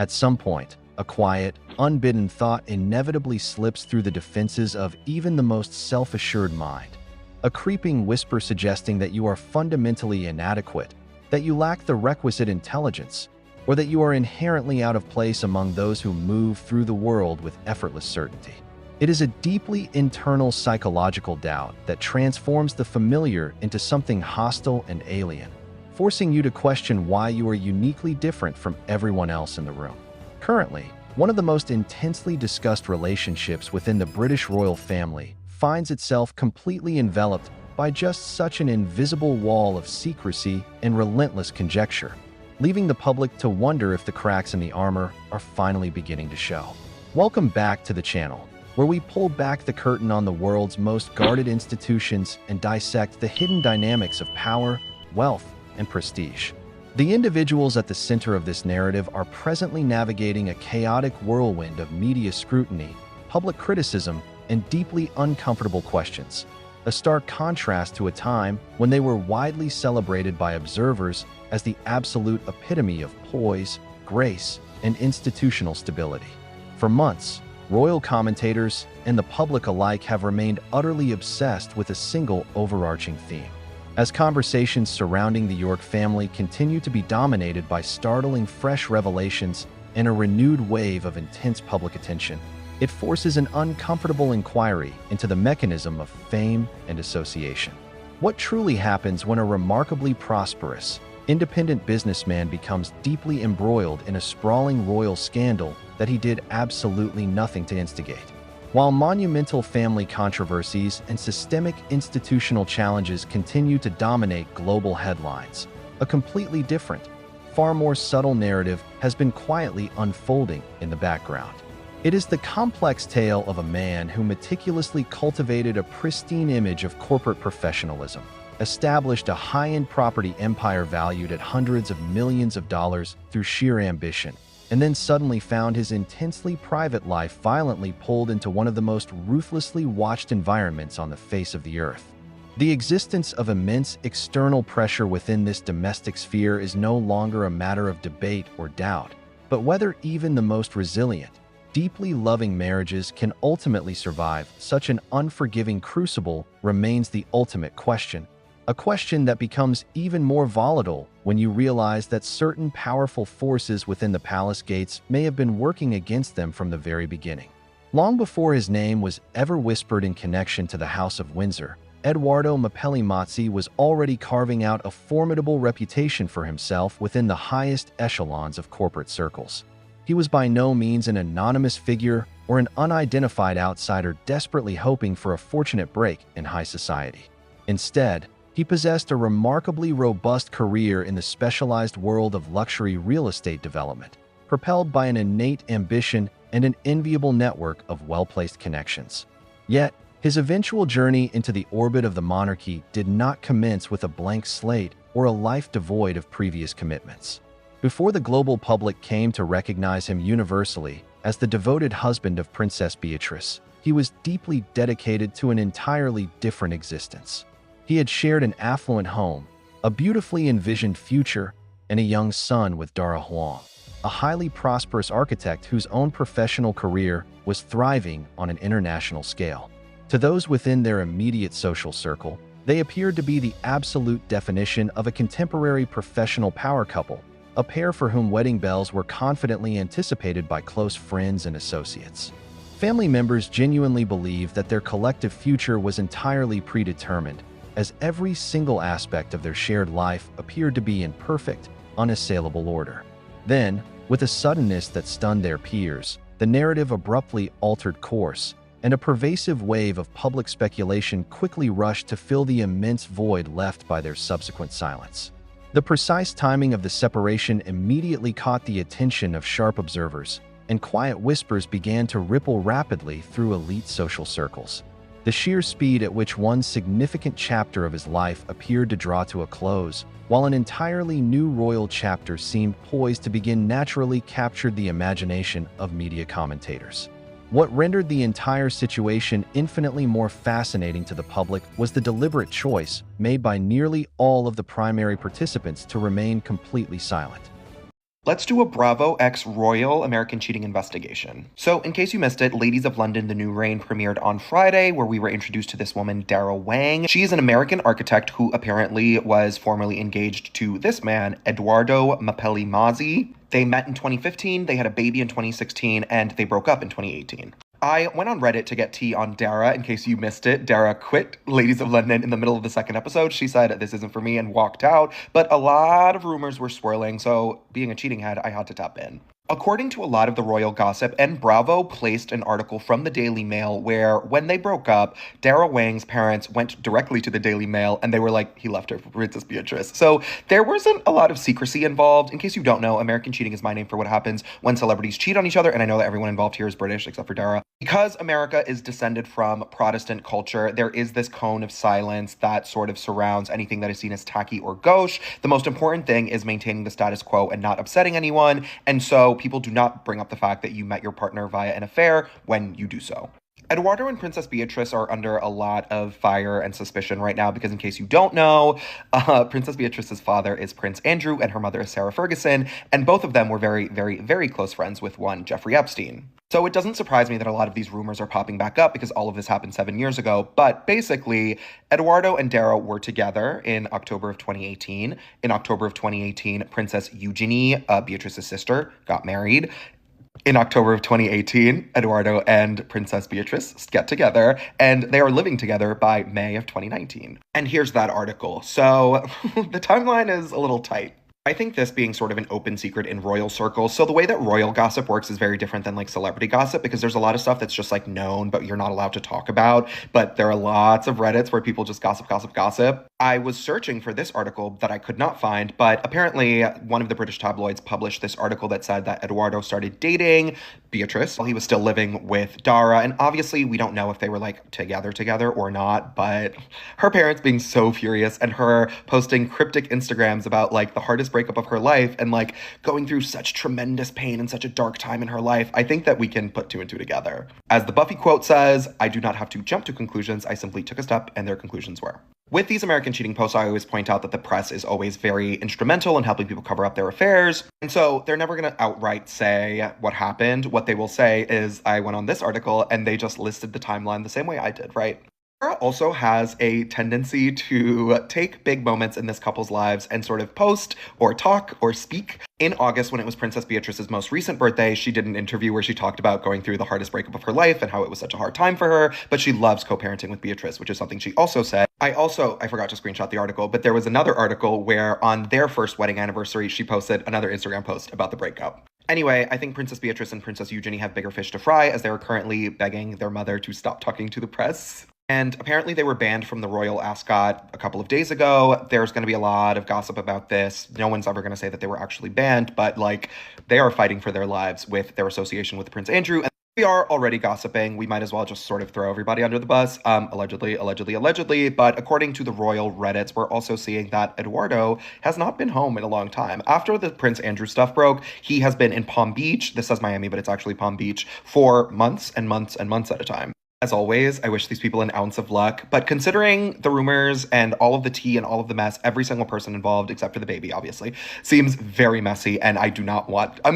At some point, a quiet, unbidden thought inevitably slips through the defenses of even the most self-assured mind. A creeping whisper suggesting that you are fundamentally inadequate, that you lack the requisite intelligence, or that you are inherently out of place among those who move through the world with effortless certainty. It is a deeply internal psychological doubt that transforms the familiar into something hostile and alien, forcing you to question why you are uniquely different from everyone else in the room. Currently, one of the most intensely discussed relationships within the British royal family finds itself completely enveloped by just such an invisible wall of secrecy and relentless conjecture, leaving the public to wonder if the cracks in the armor are finally beginning to show. Welcome back to the channel, where we pull back the curtain on the world's most guarded institutions and dissect the hidden dynamics of power, wealth, and prestige. The individuals at the center of this narrative are presently navigating a chaotic whirlwind of media scrutiny, public criticism, and deeply uncomfortable questions, a stark contrast to a time when they were widely celebrated by observers as the absolute epitome of poise, grace, and institutional stability. For months, royal commentators and the public alike have remained utterly obsessed with a single overarching theme. As conversations surrounding the York family continue to be dominated by startling fresh revelations and a renewed wave of intense public attention, it forces an uncomfortable inquiry into the mechanism of fame and association. What truly happens when a remarkably prosperous, independent businessman becomes deeply embroiled in a sprawling royal scandal that he did absolutely nothing to instigate? While monumental family controversies and systemic institutional challenges continue to dominate global headlines, a completely different, far more subtle narrative has been quietly unfolding in the background. It is the complex tale of a man who meticulously cultivated a pristine image of corporate professionalism, established a high-end property empire valued at hundreds of millions of dollars through sheer ambition, and then suddenly found his intensely private life violently pulled into one of the most ruthlessly watched environments on the face of the earth. The existence of immense external pressure within this domestic sphere is no longer a matter of debate or doubt, but whether even the most resilient, deeply loving marriages can ultimately survive such an unforgiving crucible remains the ultimate question, a question that becomes even more volatile when you realize that certain powerful forces within the palace gates may have been working against them from the very beginning. Long before his name was ever whispered in connection to the House of Windsor, Edoardo Mapelli Mozzi was already carving out a formidable reputation for himself within the highest echelons of corporate circles. He was by no means an anonymous figure or an unidentified outsider desperately hoping for a fortunate break in high society. Instead, he possessed a remarkably robust career in the specialized world of luxury real estate development, propelled by an innate ambition and an enviable network of well-placed connections. Yet, his eventual journey into the orbit of the monarchy did not commence with a blank slate or a life devoid of previous commitments. Before the global public came to recognize him universally as the devoted husband of Princess Beatrice, he was deeply dedicated to an entirely different existence. He had shared an affluent home, a beautifully envisioned future, and a young son with Dara Huang, a highly prosperous architect whose own professional career was thriving on an international scale. To those within their immediate social circle, they appeared to be the absolute definition of a contemporary professional power couple, a pair for whom wedding bells were confidently anticipated by close friends and associates. Family members genuinely believed that their collective future was entirely predetermined, as every single aspect of their shared life appeared to be in perfect, unassailable order. Then, with a suddenness that stunned their peers, the narrative abruptly altered course, and a pervasive wave of public speculation quickly rushed to fill the immense void left by their subsequent silence. The precise timing of the separation immediately caught the attention of sharp observers, and quiet whispers began to ripple rapidly through elite social circles. The sheer speed at which one significant chapter of his life appeared to draw to a close, while an entirely new royal chapter seemed poised to begin naturally captured the imagination of media commentators. What rendered the entire situation infinitely more fascinating to the public was the deliberate choice made by nearly all of the primary participants to remain completely silent. Let's do a Bravo X Royal American Cheating Investigation. So, in case you missed it, Ladies of London, The New Reign premiered on Friday, where we were introduced to this woman, Dara Wang. She is an American architect who apparently was formerly engaged to this man, Edoardo Mapelli Mozzi. They met in 2015, they had a baby in 2016, and they broke up in 2018. I went on Reddit to get tea on Dara. In case you missed it, Dara quit Ladies of London in the middle of the second episode. She said, "This isn't for me," and walked out. But a lot of rumors were swirling, so being a cheating head, I had to tap in. According to a lot of the royal gossip, and Bravo placed an article from the Daily Mail where, when they broke up, Dara Wang's parents went directly to the Daily Mail and they were like, he left her for Princess Beatrice. So there wasn't a lot of secrecy involved. In case you don't know, American cheating is my name for what happens when celebrities cheat on each other, and I know that everyone involved here is British except for Dara. Because America is descended from Protestant culture, there is this cone of silence that sort of surrounds anything that is seen as tacky or gauche. The most important thing is maintaining the status quo and not upsetting anyone, and so people do not bring up the fact that you met your partner via an affair when you do so. Edoardo and Princess Beatrice are under a lot of fire and suspicion right now because, in case you don't know, Princess Beatrice's father is Prince Andrew and her mother is Sarah Ferguson, and both of them were very, very, very close friends with one Jeffrey Epstein. So it doesn't surprise me that a lot of these rumors are popping back up because all of this happened 7 years ago. But basically, Edoardo and Dara were together in October of 2018. In October of 2018, Princess Eugenie, Beatrice's sister, got married. In October of 2018, Edoardo and Princess Beatrice get together, and they are living together by May of 2019. And here's that article. So the timeline is a little tight. I think this being sort of an open secret in royal circles. So the way that royal gossip works is very different than like celebrity gossip, because there's a lot of stuff that's just like known, but you're not allowed to talk about. But there are lots of Reddits where people just gossip, gossip, gossip. I was searching for this article that I could not find, but apparently one of the British tabloids published this article that said that Edoardo started dating Beatrice while he was still living with Dara. And obviously we don't know if they were like together or not, but her parents being so furious and her posting cryptic Instagrams about like the hardest breakup of her life and like going through such tremendous pain and such a dark time in her life, I think that we can put two and two together. As the Buffy quote says, "I do not have to jump to conclusions. I simply took a step and their conclusions were." With these American cheating posts, I always point out that the press is always very instrumental in helping people cover up their affairs. And so they're never going to outright say what happened. What they will say is, I went on this article and they just listed the timeline the same way I did, right? Sarah also has a tendency to take big moments in this couple's lives and sort of post or talk or speak. In August, when it was Princess Beatrice's most recent birthday, she did an interview where she talked about going through the hardest breakup of her life and how it was such a hard time for her, but she loves co-parenting with Beatrice, which is something she also said. I forgot to screenshot the article, but there was another article where on their first wedding anniversary, she posted another Instagram post about the breakup. Anyway, I think Princess Beatrice and Princess Eugenie have bigger fish to fry, as they are currently begging their mother to stop talking to the press. And apparently they were banned from the royal ascot a couple of days ago. There's going to be a lot of gossip about this. No one's ever going to say that they were actually banned, but like they are fighting for their lives with their association with Prince Andrew. And we are already gossiping. We might as well just sort of throw everybody under the bus. Allegedly. But according to the royal Reddits, we're also seeing that Edoardo has not been home in a long time. After the Prince Andrew stuff broke, he has been in Palm Beach. This says Miami, but it's actually Palm Beach for months and months and months at a time. As always, I wish these people an ounce of luck, but considering the rumors and all of the tea and all of the mess, every single person involved, except for the baby, obviously, seems very messy, and I'm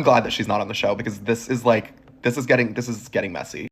glad that she's not on the show, because this is getting messy.